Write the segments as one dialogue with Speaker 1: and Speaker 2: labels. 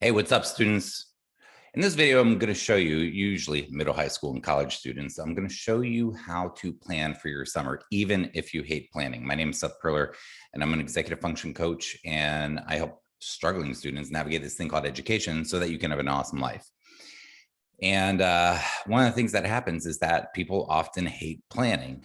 Speaker 1: Hey, what's up, students? In this video, I'm going to show you, usually middle, high school, and college students, I'm going to show you how to plan for your summer, even if you hate planning. My name is Seth Perler, and I'm an executive function coach, and I help struggling students navigate this thing called education so that you can have an awesome life. And one of the things that happens is that people often hate planning.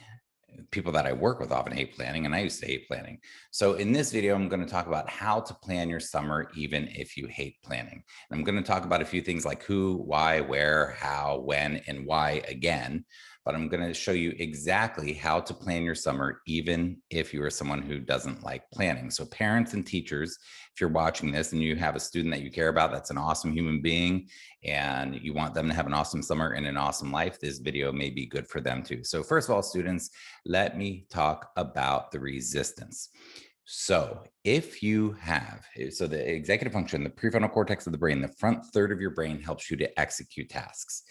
Speaker 1: People that I work with often hate planning, and I used to hate planning. So in this video, I'm going to talk about how to plan your summer, even if you hate planning. And I'm going to talk about a few things like who, why, where, how, when, and why again. But I'm going to show you exactly how to plan your summer, even if you are someone who doesn't like planning. So parents and teachers, if you're watching this and you have a student that you care about, that's an awesome human being, and you want them to have an awesome summer and an awesome life, this video may be good for them too. So first of all, students, let me talk about the resistance. So if you have, so the executive function, the prefrontal cortex of the brain, the front third of your brain helps you to execute tasks.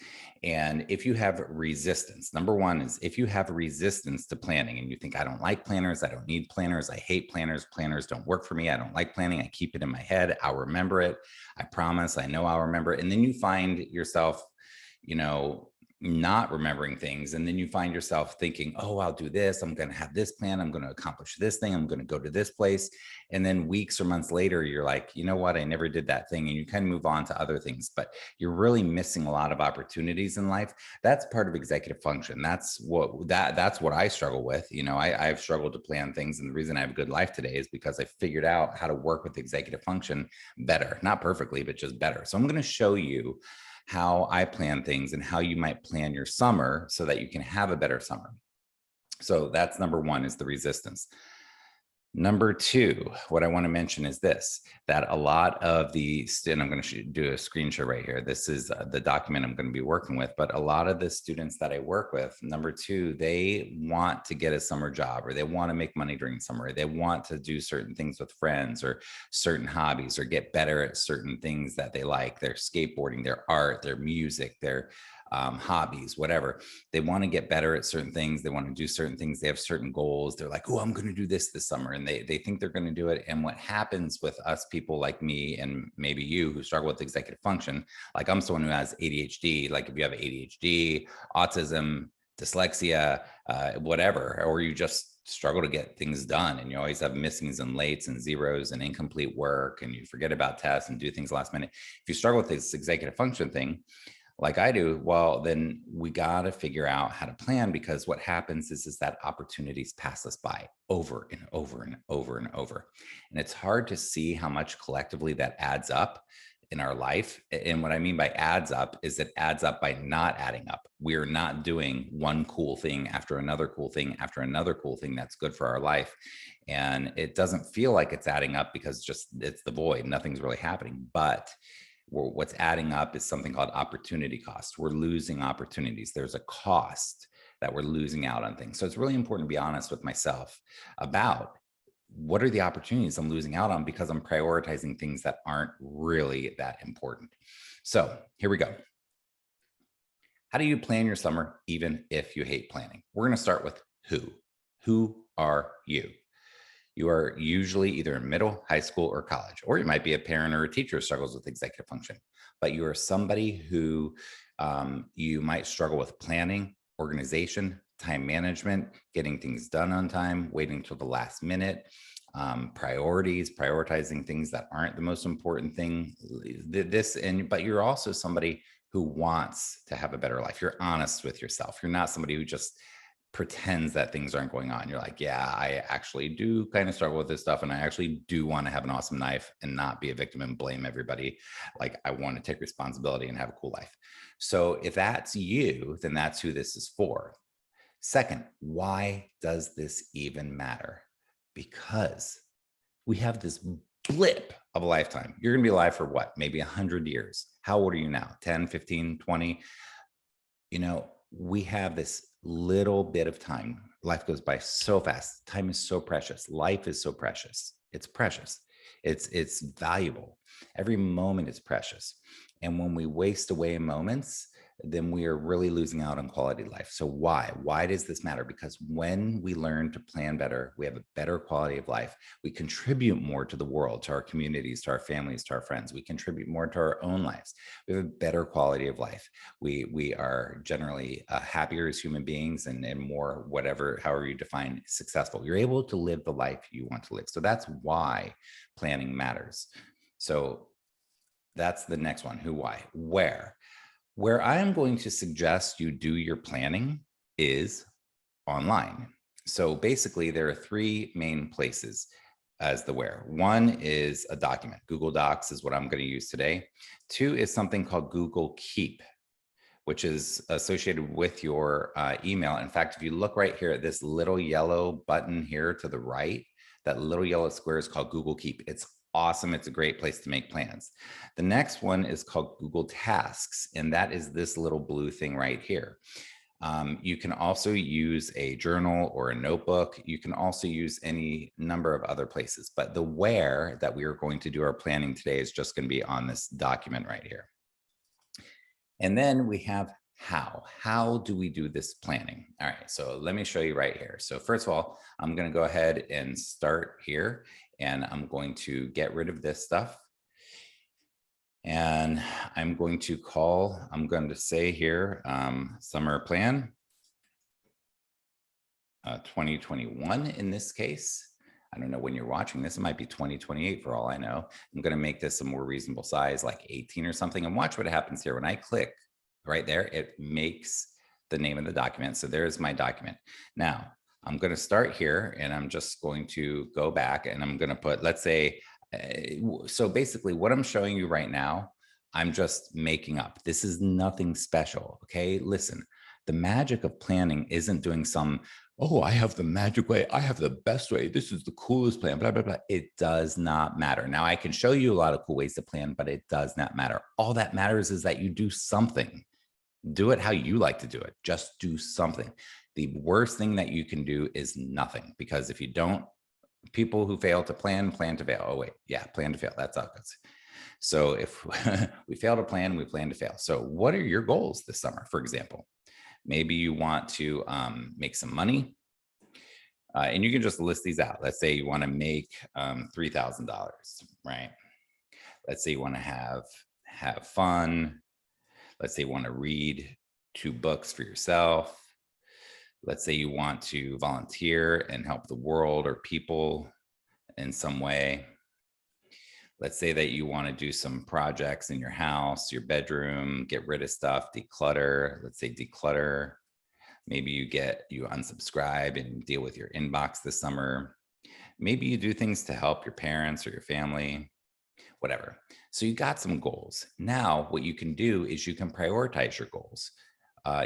Speaker 1: And if you have resistance, number one is if you have resistance to planning and you think, I don't like planners, I don't need planners, I hate planners, planners don't work for me, I don't like planning, I keep it in my head, I'll remember it, I promise, I know I'll remember it. And then you find yourself, not remembering things. And then you find yourself thinking, oh, I'll do this. I'm going to have this plan. I'm going to accomplish this thing. I'm going to go to this place. And then weeks or months later, you're like, you know what? I never did that thing. And you kind of move on to other things, but you're really missing a lot of opportunities in life. That's part of executive function. That's what I struggle with. I've struggled to plan things. And the reason I have a good life today is because I figured out how to work with executive function better, not perfectly, but just better. So I'm going to show you how I plan things and how you might plan your summer so that you can have a better summer. So that's number one, is the resistance. Number two, what I want to mention is this, that a lot of the, and I'm going to do a screen share right here. This is the document I'm going to be working with, but a lot of the students that I work with, number two, they want to get a summer job, or they want to make money during summer. They want to do certain things with friends or certain hobbies, or get better at certain things that they like, their skateboarding, their art, their music, their hobbies, whatever. They want to get better at certain things. They want to do certain things. They have certain goals. They're like, oh, I'm going to do this summer. And they think they're going to do it. And what happens with us people like me, and maybe you who struggle with executive function, like I'm someone who has ADHD, like if you have ADHD, autism, dyslexia, whatever, or you just struggle to get things done and you always have missings and lates and zeros and incomplete work, and you forget about tests and do things last minute. If you struggle with this executive function thing, like I do, well, then we got to figure out how to plan, because what happens is that opportunities pass us by over and over and over and over. And it's hard to see how much collectively that adds up in our life. And what I mean by adds up is it adds up by not adding up. We're not doing one cool thing after another cool thing after another cool thing that's good for our life. And it doesn't feel like it's adding up because just it's the void. Nothing's really happening. But what's adding up is something called opportunity cost. We're losing opportunities. There's a cost that we're losing out on things. So it's really important to be honest with myself about what are the opportunities I'm losing out on because I'm prioritizing things that aren't really that important. So here we go. How do you plan your summer, even if you hate planning? We're going to start with who. Who are you? You are usually either in middle, high school, or college, or you might be a parent or a teacher who struggles with executive function, but you are somebody who you might struggle with planning, organization, time management, getting things done on time, waiting till the last minute, prioritizing things that aren't the most important thing. But you're also somebody who wants to have a better life. You're honest with yourself. You're not somebody who just pretends that things aren't going on. You're like, yeah, I actually do kind of struggle with this stuff. And I actually do want to have an awesome life and not be a victim and blame everybody. Like I want to take responsibility and have a cool life. So if that's you, then that's who this is for. Second, why does this even matter? Because we have this blip of a lifetime. You're going to be alive for what? Maybe 100 years. How old are you now? 10, 15, 20? We have this little bit of time. Life goes by so fast. Time is so precious. Life is so precious. It's precious. It's valuable. Every moment is precious. And when we waste away moments, then we are really losing out on quality of life. So why? Why does this matter? Because when we learn to plan better, we have a better quality of life. We contribute more to the world, to our communities, to our families, to our friends. We contribute more to our own lives. We have a better quality of life. We are generally happier as human beings and more whatever, however you define successful. You're able to live the life you want to live. So that's why planning matters. So that's the next one. Who, why, where. Where I am going to suggest you do your planning is online. So basically, there are three main places as the where. One is a document. Google Docs is what I'm going to use today. Two is something called Google Keep, which is associated with your email. In fact, if you look right here at this little yellow button here to the right, that little yellow square is called Google Keep. It's awesome. It's a great place to make plans. The next one is called Google Tasks, and that is this little blue thing right here. You can also use a journal or a notebook. You can also use any number of other places, but the where that we are going to do our planning today is just going to be on this document right here. And then we have how. How do we do this planning? All right, so let me show you right here. So first of all, I'm going to go ahead and start here, and I'm going to get rid of this stuff. And I'm going to say here, summer plan 2021 in this case. I don't know when you're watching this, it might be 2028 for all I know. I'm going to make this a more reasonable size, like 18 or something, and watch what happens here. When I click right there, it makes the name of the document. So there's my document. Now I'm going to start here, and I'm just going to go back, and I'm going to put, let's say, so basically what I'm showing you right now, I'm just making up. This is nothing special. Okay. Listen, the magic of planning isn't doing some, oh, I have the magic way, I have the best way, this is the coolest plan, blah, blah, blah. It does not matter. Now, I can show you a lot of cool ways to plan, but it does not matter. All that matters is that you do something. Do it how you like to do it. Just do something. The worst thing that you can do is nothing, because if you don't, people who fail to plan to fail. Oh, wait, yeah, plan to fail. That's how it goes. So if we fail to plan, we plan to fail. So what are your goals this summer, for example? Maybe you want to make some money, and you can just list these out. Let's say you want to make $3,000, right? Let's say you want to have fun. Let's say you want to read 2 books for yourself. Let's say you want to volunteer and help the world or people in some way. Let's say that you want to do some projects in your house, your bedroom, get rid of stuff, declutter. Let's say declutter. Maybe you unsubscribe and deal with your inbox this summer. Maybe you do things to help your parents or your family, whatever. So you got some goals. Now, what you can do is you can prioritize your goals.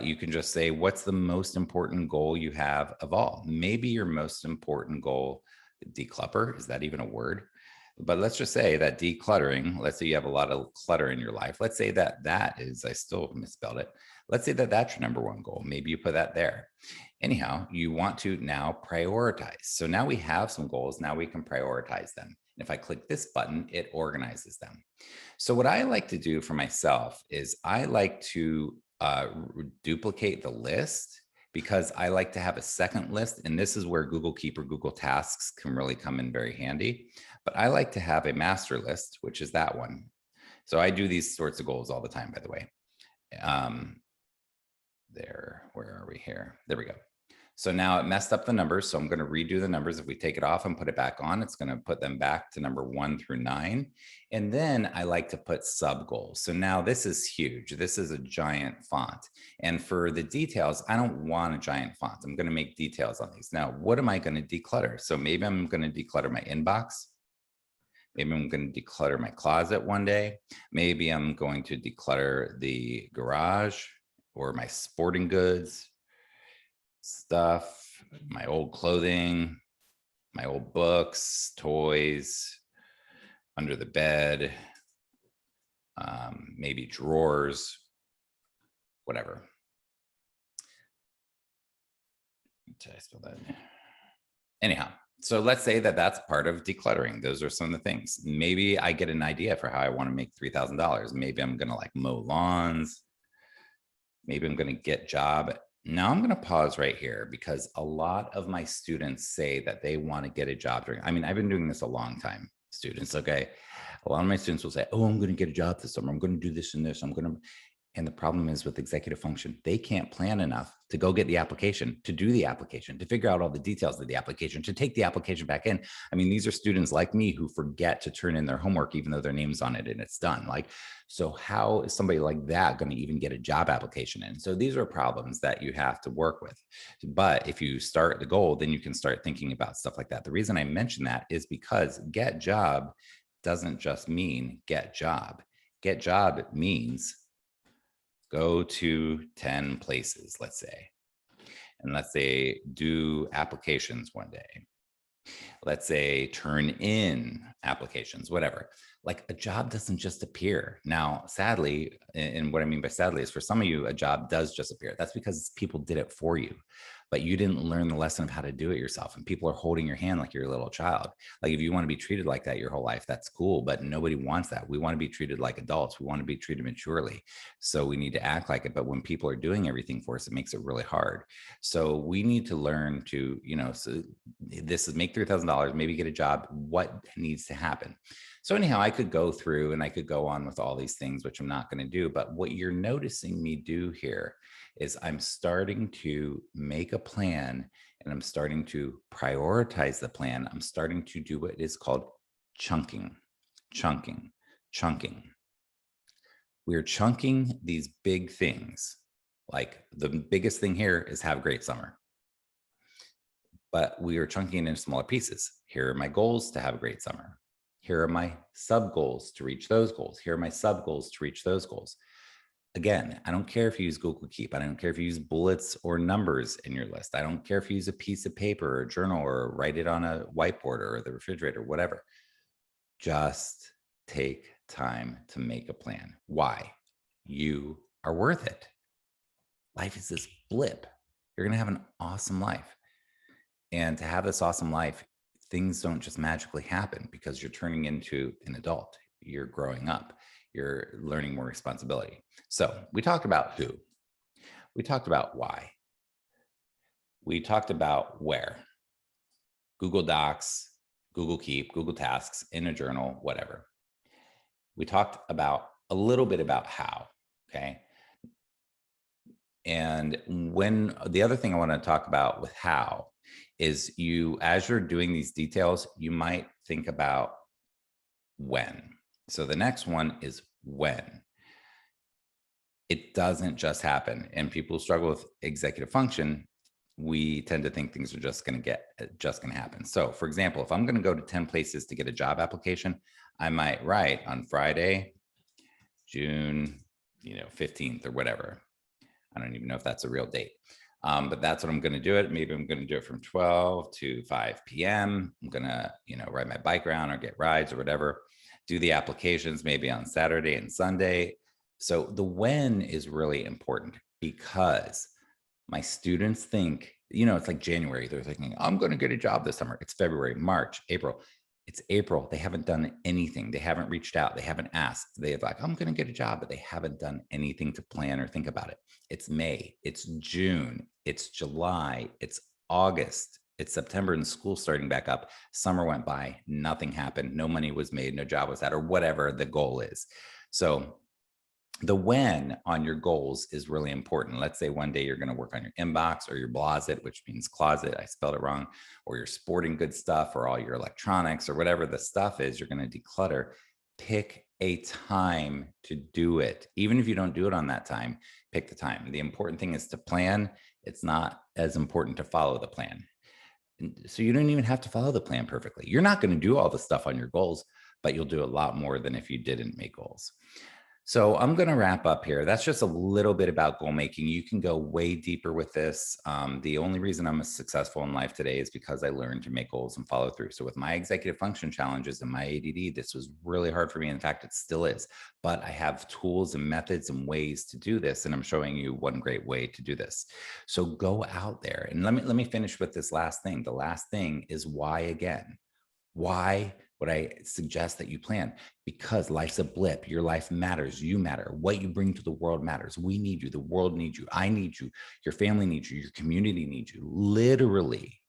Speaker 1: You can just say, what's the most important goal you have of all? Maybe your most important goal, declutter, is that even a word? But let's just say that decluttering, let's say you have a lot of clutter in your life. Let's say that is, I still misspelled it. Let's say that that's your number one goal. Maybe you put that there. Anyhow, you want to now prioritize. So now we have some goals. Now we can prioritize them. And if I click this button, it organizes them. So what I like to do for myself is I like to duplicate the list, because I like to have a second list. And this is where Google Keep or Google Tasks can really come in very handy. But I like to have a master list, which is that one. So I do these sorts of goals all the time, by the way. Where are we here? There we go. So now it messed up the numbers. So I'm going to redo the numbers. If we take it off and put it back on, it's going to put them back to number 1 through 9. And then I like to put sub goals. So now this is huge. This is a giant font. And for the details, I don't want a giant font. I'm going to make details on these. Now, what am I going to declutter? So maybe I'm going to declutter my inbox. Maybe I'm going to declutter my closet one day. Maybe I'm going to declutter the garage or my sporting goods stuff, my old clothing, my old books, toys, under the bed, maybe drawers, whatever. Did I spell that? Anyhow, so let's say that that's part of decluttering. Those are some of the things. Maybe I get an idea for how I want to make $3,000. Maybe I'm going to like mow lawns. Maybe I'm going to get job. Now I'm going to pause right here because a lot of my students say that they want to get a job I mean, I've been doing this a long time, students. Okay. A lot of my students will say, oh, I'm going to get a job this summer. I'm going to do this and this. And the problem is with executive function, they can't plan enough to go get the application, to do the application, to figure out all the details of the application, to take the application back in. I mean, these are students like me who forget to turn in their homework, even though their name's on it and it's done. Like, so how is somebody like that going to even get a job application in? So these are problems that you have to work with. But if you start the goal, then you can start thinking about stuff like that. The reason I mention that is because get job doesn't just mean get job. Get job means go to 10 places, let's say, and let's say do applications one day. Let's say turn in applications, whatever. Like a job doesn't just appear. Now, sadly, and what I mean by sadly is for some of you, a job does just appear. That's because people did it for you, but you didn't learn the lesson of how to do it yourself. And people are holding your hand like you're a little child. Like if you want to be treated like that your whole life, that's cool, but nobody wants that. We want to be treated like adults. We want to be treated maturely. So we need to act like it. But when people are doing everything for us, it makes it really hard. So we need to learn to, so this is make $3,000, maybe get a job. What needs to happen? So anyhow, I could go through and I could go on with all these things, which I'm not going to do. But what you're noticing me do here is I'm starting to make a plan and I'm starting to prioritize the plan. I'm starting to do what is called chunking. We're chunking these big things. Like the biggest thing here is have a great summer. But we are chunking it into smaller pieces. Here are my goals to have a great summer. Here are my sub goals to reach those goals. Here are my sub goals to reach those goals. Again, I don't care if you use Google Keep. I don't care if you use bullets or numbers in your list. I don't care if you use a piece of paper or a journal or write it on a whiteboard or the refrigerator, whatever. Just take time to make a plan. Why? You are worth it. Life is this blip. You're going to have an awesome life. And to have this awesome life, things don't just magically happen because you're turning into an adult. You're growing up. You're learning more responsibility. So we talked about who. We talked about why. We talked about where. Google Docs, Google Keep, Google Tasks, in a journal, whatever. We talked about a little bit about how, okay? And when the other thing I want to talk about with how is as you're doing these details, you might think about when. So the next one is when. It doesn't just happen. And people who struggle with executive function, we tend to think things are just going to happen. So for example, if I'm going to go to 10 places to get a job application, I might write on Friday, June, 15th or whatever. I don't even know if that's a real date. But that's what I'm going to do it. Maybe I'm going to do it from 12 to 5 p.m. I'm going to, ride my bike around or get rides or whatever, do the applications maybe on Saturday and Sunday. So the when is really important because my students think, it's like January. They're thinking, I'm going to get a job this summer. It's February, March, April. It's April. They haven't done anything. They haven't reached out. They haven't asked. They're like, I'm going to get a job, but they haven't done anything to plan or think about it. It's May. It's June. It's July. It's August. It's September and school starting back up. Summer went by. Nothing happened. No money was made. No job was had, or whatever the goal is. So the when on your goals is really important. Let's say one day you're going to work on your inbox or your closet, which means closet. I spelled it wrong, or your sporting goods stuff or all your electronics or whatever the stuff is you're going to declutter. Pick a time to do it. Even if you don't do it on that time, pick the time. The important thing is to plan. It's not as important to follow the plan. So you don't even have to follow the plan perfectly. You're not going to do all the stuff on your goals, but you'll do a lot more than if you didn't make goals. So I'm going to wrap up here. That's just a little bit about goal making. You can go way deeper with this. The only reason I'm successful in life today is because I learned to make goals and follow through. So with my executive function challenges and my ADD, this was really hard for me. In fact, it still is. But I have tools and methods and ways to do this. And I'm showing you one great way to do this. So go out there. And let me finish with this last thing. The last thing is why again? Why Would I suggest that you plan? Because life's a blip. Your life matters. You matter. What you bring to the world matters. We need you. The world needs you. I need you. Your family needs you. Your community needs you. Literally,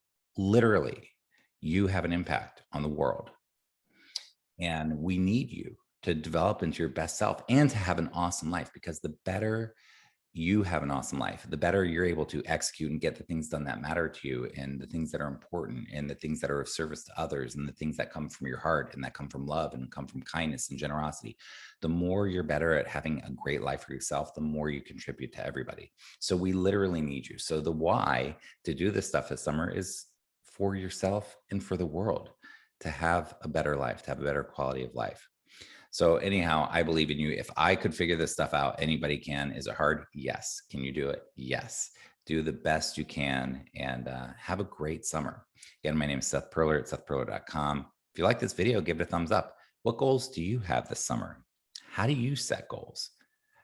Speaker 1: you have an impact on the world. And we need you to develop into your best self and to have an awesome life, because the better you have an awesome life, the better you're able to execute and get the things done that matter to you, and the things that are important, and the things that are of service to others, and the things that come from your heart and that come from love and come from kindness and generosity. The more you're better at having a great life for yourself, the more you contribute to everybody. So we literally need you. So the why to do this stuff this summer is for yourself and for the world, to have a better life, to have a better quality of life. So anyhow, I believe in you. If I could figure this stuff out, anybody can. Is it hard? Yes. Can you do it? Yes. Do the best you can, and have a great summer. Again, my name is Seth Perler at sethperler.com. If you like this video, give it a thumbs up. What goals do you have this summer? How do you set goals?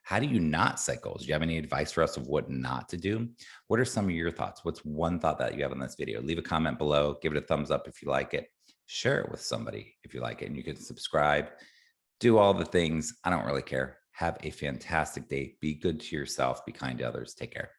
Speaker 1: How do you not set goals? Do you have any advice for us of what not to do? What are some of your thoughts? What's one thought that you have on this video? Leave a comment below. Give it a thumbs up if you like it. Share it with somebody if you like it, and you can subscribe. Do all the things. I don't really care. Have a fantastic day. Be good to yourself. Be kind to others. Take care.